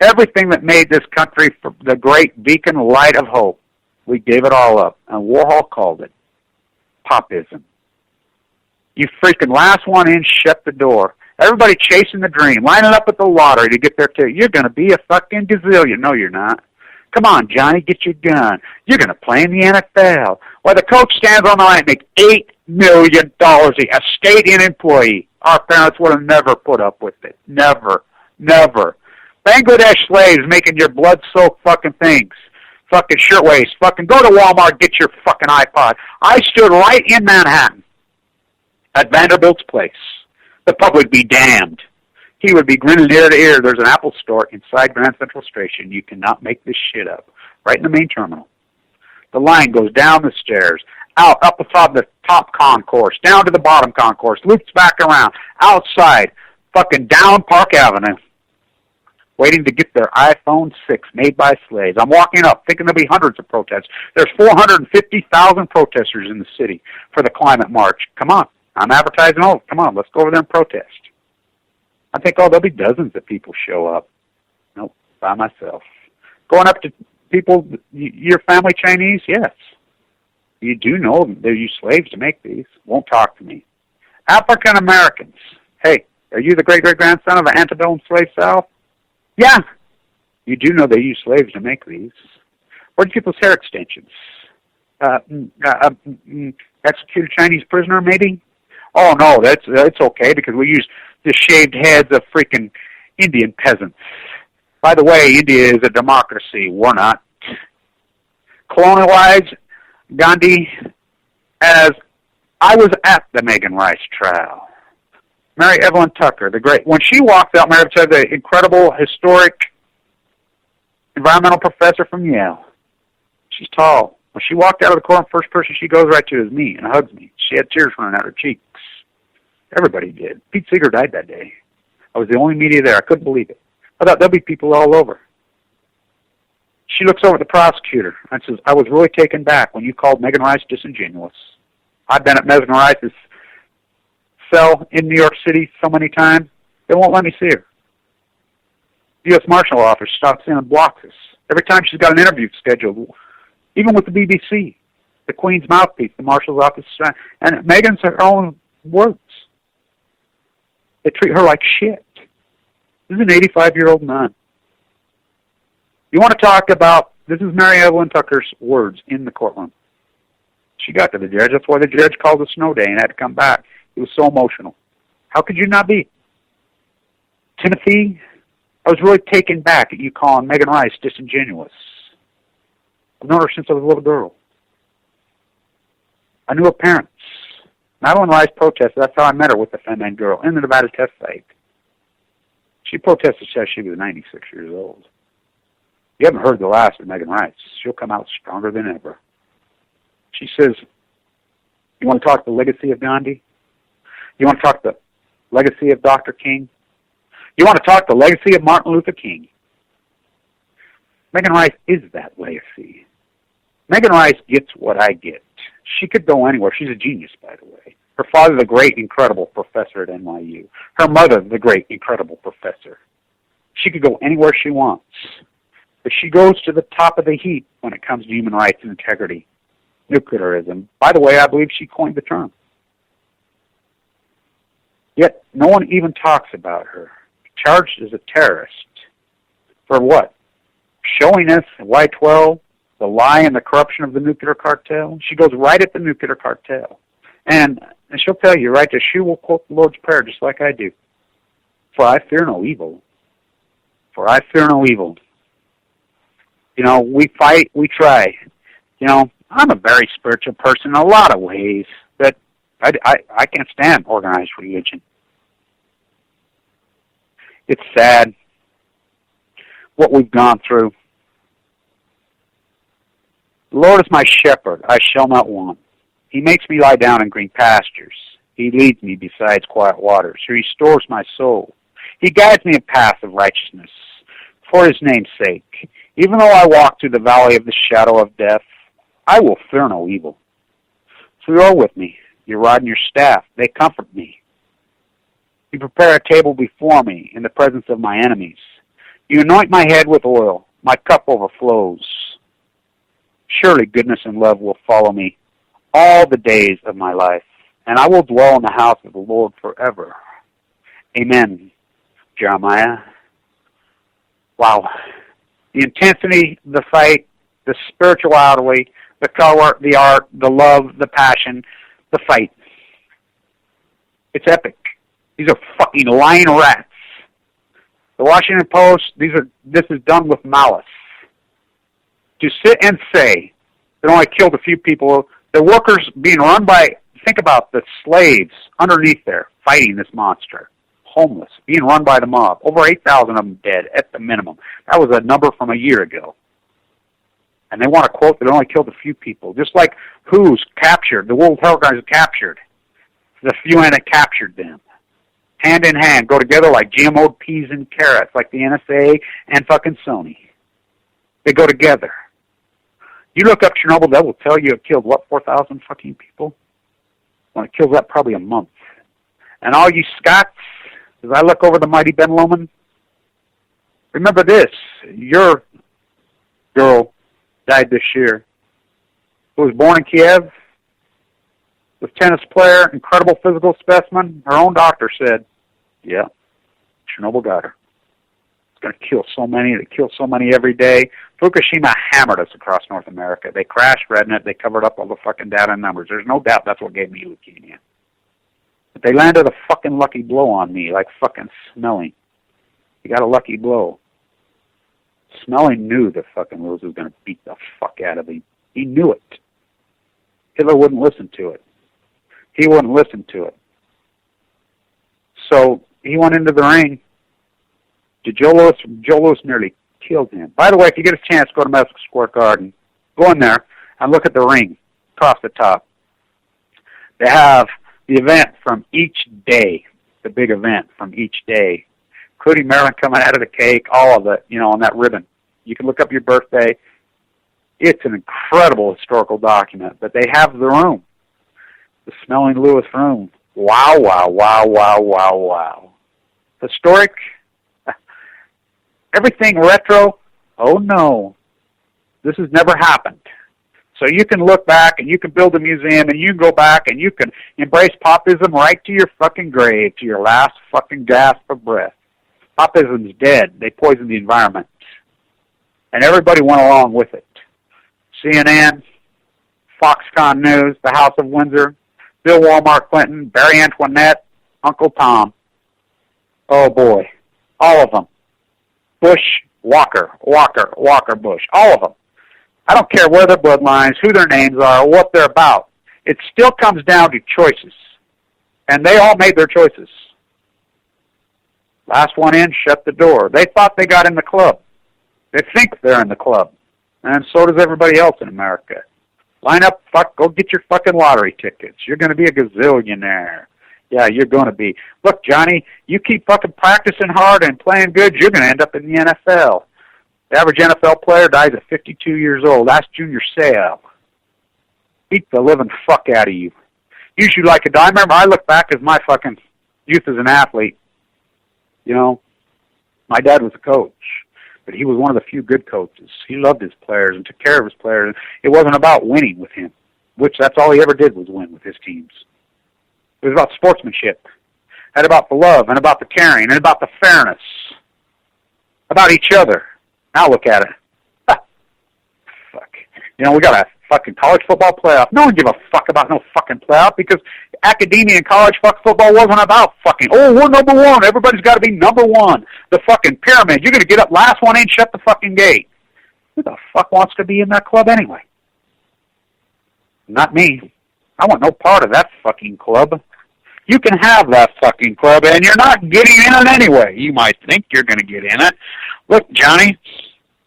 [SPEAKER 3] Everything that made this country the great beacon light of hope. We gave it all up, and Warhol called it popism. You freaking last one in, shut the door. Everybody chasing the dream, lining up at the lottery to get their ticket. You're going to be a fucking gazillion. No, you're not. Come on, Johnny, get your gun. You're going to play in the NFL. While the coach stands on the line and makes $8 million a state-in employee. Our parents would have never put up with it. Never. Never. Bangladesh slaves making your blood-soaked fucking things. Fucking shirtwaists. Fucking go to Walmart, get your fucking iPod. I stood right in Manhattan at Vanderbilt's place. The public be damned. He would be grinning ear to ear. There's an Apple store inside Grand Central Station. You cannot make this shit up. Right in the main terminal. The line goes down the stairs, out, up atop the top concourse, down to the bottom concourse, loops back around, outside, fucking down Park Avenue, waiting to get their iPhone 6 made by slaves. I'm walking up, thinking there'll be hundreds of protests. There's 450,000 protesters in the city for the climate march. Come on. I'm advertising, come on, let's go over there and protest. I think, there'll be dozens of people show up. Nope, by myself. Going up to people, your family Chinese? Yes. You do know they use slaves to make these. Won't talk to me. African Americans. Hey, are you the great-great-grandson of an antebellum slave South? Yeah. You do know they use slaves to make these. Where'd you get those hair extensions? Executed Chinese prisoner, maybe? Oh, no, that's okay, because we use the shaved heads of freaking Indian peasants. By the way, India is a democracy. We're not. Colonialized Gandhi as I was at the Megan Rice trial. Mary Evelyn Tucker, the great, when she walked out, Mary said, the incredible, historic environmental professor from Yale. She's tall. When she walked out of the court, the first person she goes right to is me and hugs me. She had tears running out her cheeks. Everybody did. Pete Seeger died that day. I was the only media there. I couldn't believe it. I thought there'll be people all over. She looks over at the prosecutor and says, I was really taken back when you called Megan Rice disingenuous. I've been at Megan Rice's cell in New York City so many times, they won't let me see her. The U.S. Marshal Office stops in and blocks us. Every time she's got an interview scheduled, even with the BBC, the Queen's mouthpiece, the Marshal's Office, and Megan's her own words. They treat her like shit. This is an 85-year-old nun. You want to talk about, this is Mary Evelyn Tucker's words in the courtroom. She got to the judge. That's why the judge called it a snow day and had to come back. It was so emotional. How could you not be? Timothy, I was really taken back at you calling Megan Rice disingenuous. I've known her since I was a little girl. I knew her parents. Madeline Rice protested. That's how I met her with the feminine girl in the Nevada test site. She protested since she was 96 years old. You haven't heard the last of Megan Rice. She'll come out stronger than ever. She says, you want to talk the legacy of Gandhi? You want to talk the legacy of Dr. King? You want to talk the legacy of Martin Luther King? Megan Rice is that legacy. Megan Rice gets what I get. She could go anywhere. She's a genius, by the way. Her father, the great, incredible professor at NYU. Her mother, the great, incredible professor. She could go anywhere she wants. But she goes to the top of the heap when it comes to human rights and integrity. Nuclearism. By the way, I believe she coined the term. Yet, no one even talks about her. Charged as a terrorist. For what? Showing us Y-12, the lie and the corruption of the nuclear cartel. She goes right at the nuclear cartel. And she'll tell you, right, that she will quote the Lord's Prayer just like I do. For I fear no evil. For I fear no evil. You know, we fight, we try. You know, I'm a very spiritual person in a lot of ways, but I can't stand organized religion. It's sad what we've gone through. The Lord is my shepherd, I shall not want. He makes me lie down in green pastures. He leads me beside quiet waters. He restores my soul. He guides me in paths of righteousness for his name's sake. Even though I walk through the valley of the shadow of death, I will fear no evil. For you are with me, your rod and your staff, they comfort me. You prepare a table before me in the presence of my enemies. You anoint my head with oil, my cup overflows. Surely goodness and love will follow me all the days of my life, and I will dwell in the house of the Lord forever. Amen, Jeremiah. Wow. The intensity, the fight, the spirituality, the color, the art, the love, the passion, the fight. It's epic. These are fucking lying rats. The Washington Post, this is done with malice. To sit and say that only killed a few people, the workers being run by, think about the slaves underneath there fighting this monster. Homeless, being run by the mob. Over 8,000 of them dead at the minimum. That was a number from a year ago. And they want to quote that it only killed a few people. Just like WHO's captured, the World Health Organization captured. The UN that captured them. Hand in hand, go together like GMO peas and carrots, like the NSA and fucking Sony. They go together. You look up Chernobyl, that will tell you it killed, what, 4,000 fucking people? When it kills that, probably a month. And all you Scots, as I look over the mighty Ben Lomond, remember this, your girl died this year, who was born in Kiev, was tennis player, incredible physical specimen. Her own doctor said, yeah, Chernobyl got her. It's going to kill so many. They kill so many every day. Fukushima hammered us across North America. They crashed RedNet. They covered up all the fucking data and numbers. There's no doubt that's what gave me leukemia. But they landed a fucking lucky blow on me, like fucking Smelling. He got a lucky blow. Smelling knew that fucking Rose was going to beat the fuck out of him. He knew it. Hitler wouldn't listen to it. He wouldn't listen to it. So he went into the ring. Joe Louis nearly killed him. By the way, if you get a chance, go to Madison Square Garden. Go in there and look at the ring across the top. They have the event from each day, the big event from each day, including Marilyn coming out of the cake, all of it, on that ribbon. You can look up your birthday. It's an incredible historical document, but they have the room, the Smelling Lewis room. Wow, wow, wow, wow, wow, wow. Historic. Everything retro. Oh, no. This has never happened. So you can look back and you can build a museum and you can go back and you can embrace popism right to your fucking grave, to your last fucking gasp of breath. Popism's dead. They poisoned the environment. And everybody went along with it. CNN, Foxconn News, the House of Windsor, Bill Walmart Clinton, Barry Antoinette, Uncle Tom. Oh, boy. All of them. Bush, Walker, Bush. All of them. I don't care where their bloodlines, who their names are, or what they're about. It still comes down to choices. And they all made their choices. Last one in, shut the door. They thought they got in the club. They think they're in the club. And so does everybody else in America. Line up, go get your fucking lottery tickets. You're going to be a gazillionaire. Yeah, you're going to be. Look, Johnny, you keep fucking practicing hard and playing good, you're going to end up in the NFL. The average NFL player dies at 52 years old. That's Junior Seau. Beat the living fuck out of you. Usually like a die. I remember I look back as my fucking youth as an athlete. My dad was a coach, but he was one of the few good coaches. He loved his players and took care of his players. It wasn't about winning with him, which that's all he ever did was win with his teams. It was about sportsmanship, and about the love, and about the caring, and about the fairness, about each other. Now look at it. Fuck. We got a fucking college football playoff. No one give a fuck about no fucking playoff because academia and college football wasn't about fucking, we're number one. Everybody's got to be number one. The fucking pyramid. You're going to get up last one in, shut the fucking gate. Who the fuck wants to be in that club anyway? Not me. I want no part of that fucking club. You can have that fucking club, and you're not getting in it anyway. You might think you're going to get in it. Look, Johnny,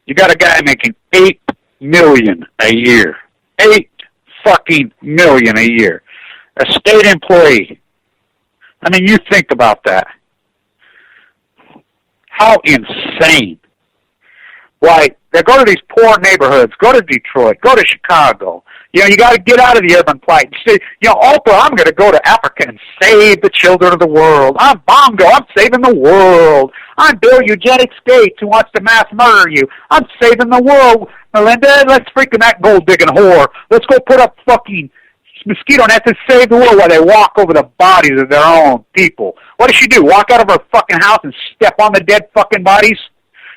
[SPEAKER 3] you got a guy making $8 million a year. $8 fucking million a year. A state employee. I mean, you think about that. How insane. Why, they go to these poor neighborhoods. Go to Detroit. Go to Chicago. You got to get out of the urban plight. Say, Oprah, I'm going to go to Africa and save the children of the world. I'm Bongo. I'm saving the world. I'm Bill Eugenics Gates who wants to mass murder you. I'm saving the world. Melinda, let's freaking that gold-digging whore. Let's go put up fucking Mosquito nets that save the world while they walk over the bodies of their own people. What does she do? Walk out of her fucking house and step on the dead fucking bodies?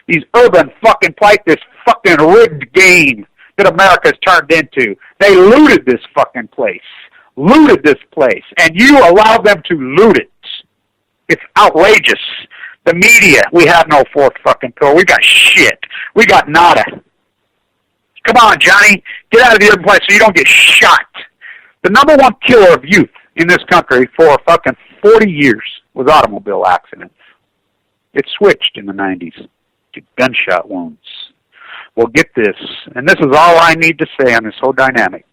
[SPEAKER 3] These urban fucking plight, this fucking rigged game that America's turned into. They looted this fucking place. Looted this place. And you allow them to loot it. It's outrageous. The media, we have no fourth fucking pillar. We got shit. We got nada. Come on, Johnny. Get out of the urban place so you don't get shot. The number one killer of youth in this country for fucking 40 years was automobile accidents. It switched in the 90s to gunshot wounds. Well, get this, and this is all I need to say on this whole dynamic.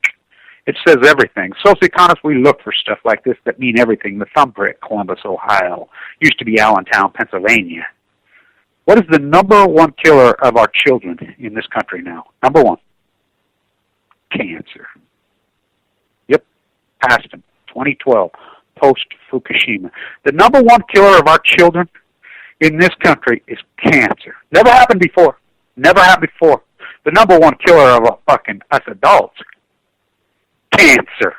[SPEAKER 3] It says everything. Socioeconomists, we look for stuff like this that mean everything. The thumbprint, Columbus, Ohio. Used to be Allentown, Pennsylvania. What is the number one killer of our children in this country now? Number one, cancer. Yep, passed him, 2012, post-Fukushima. The number one killer of our children in this country is cancer. Never happened before. Never happened before. The number one killer of us adults, cancer.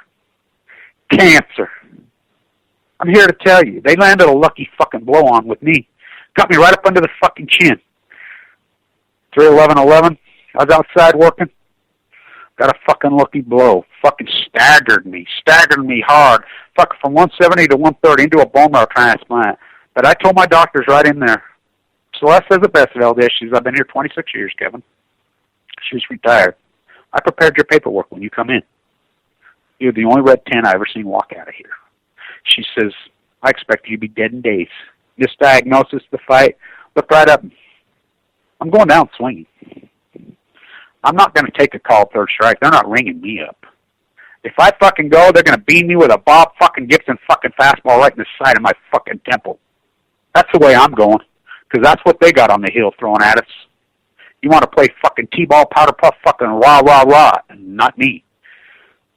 [SPEAKER 3] Cancer. I'm here to tell you, they landed a lucky fucking blow on with me. Got me right up under the fucking chin. 3/11/11, I was outside working. Got a fucking lucky blow. Fucking staggered me hard. Fucking from 170 to 130 into a bone marrow transplant. But I told my doctors right in there, Celeste says it best at LDS. I've been here 26 years, Kevin. She's retired. I prepared your paperwork when you come in. You're the only red 10 I ever seen walk out of here. She says, I expect you to be dead in days. Misdiagnosis, the fight. Look right up. I'm going down swinging. I'm not going to take a call third strike. They're not ringing me up. If I fucking go, they're going to beam me with a Bob fucking Gibson fucking fastball right in the side of my fucking temple. That's the way I'm going, because that's what they got on the hill throwing at us. You want to play fucking T-ball, powder puff, fucking rah, rah, rah, and not me.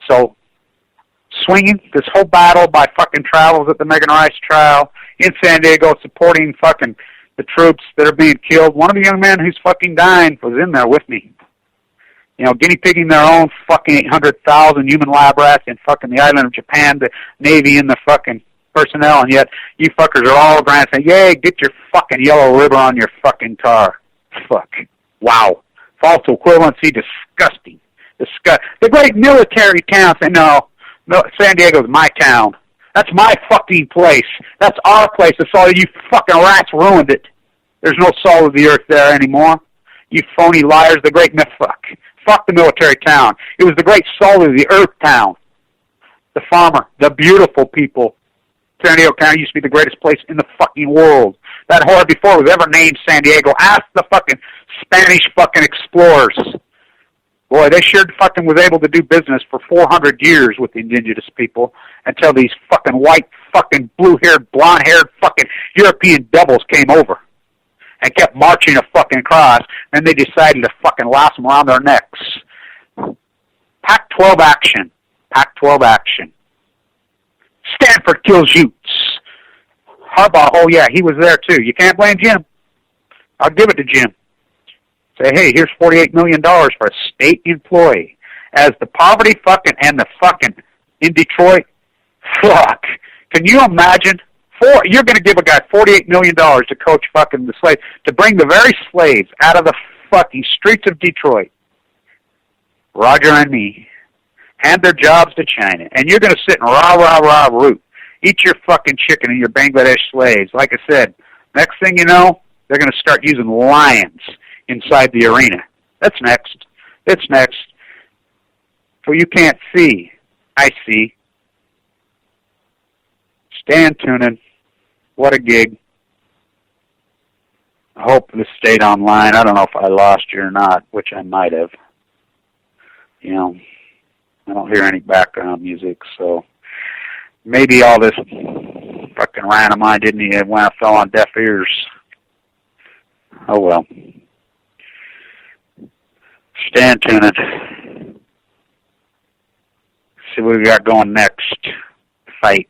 [SPEAKER 3] So, swinging this whole battle by fucking Travels at the Megan Rice trial in San Diego, supporting fucking the troops that are being killed. One of the young men who's fucking dying was in there with me. You know, guinea pigging their own fucking 800,000 human lab rats in fucking the island of Japan, the Navy and the fucking personnel, and yet you fuckers are all grand saying, yay, get your fucking yellow ribbon on your fucking car. Fuck. Wow. False equivalency, disgusting. The great military town say, no, San Diego's my town. That's my fucking place. That's our place. That's all you fucking rats ruined it. There's no soul of the earth there anymore. You phony liars, the great fuck. Fuck the military town. It was the great soul of the earth town. The farmer, the beautiful people. San Diego County used to be the greatest place in the fucking world. That whore before it was ever named San Diego. Ask the fucking Spanish fucking explorers. Boy, they sure fucking was able to do business for 400 years with the indigenous people until these fucking white, fucking blue-haired, blonde-haired fucking European devils came over and kept marching a fucking across, and they decided to fucking lasso them around their necks. Pac-12 action. Pac-12 action. Stanford kills Utes. Harbaugh, oh yeah, he was there too. You can't blame Jim. I'll give it to Jim. Say, hey, here's $48 million for a state employee. As the poverty fucking and the fucking in Detroit, fuck. Can you imagine? You're going to give a guy $48 million to coach fucking the slaves, to bring the very slaves out of the fucking streets of Detroit. Roger and me. Hand their jobs to China. And you're going to sit and rah, rah, rah, root. Eat your fucking chicken and your Bangladesh slaves. Like I said, next thing you know, they're going to start using lions inside the arena. That's next. It's next. So you can't see. I see. Stan tuning. What a gig. I hope this stayed online. I don't know if I lost you or not, which I might have. You know, I don't hear any background music, so maybe all this fucking rant of mine didn't even when I fell on deaf ears. Oh well. Stand tuning. See what we got going next. Fight.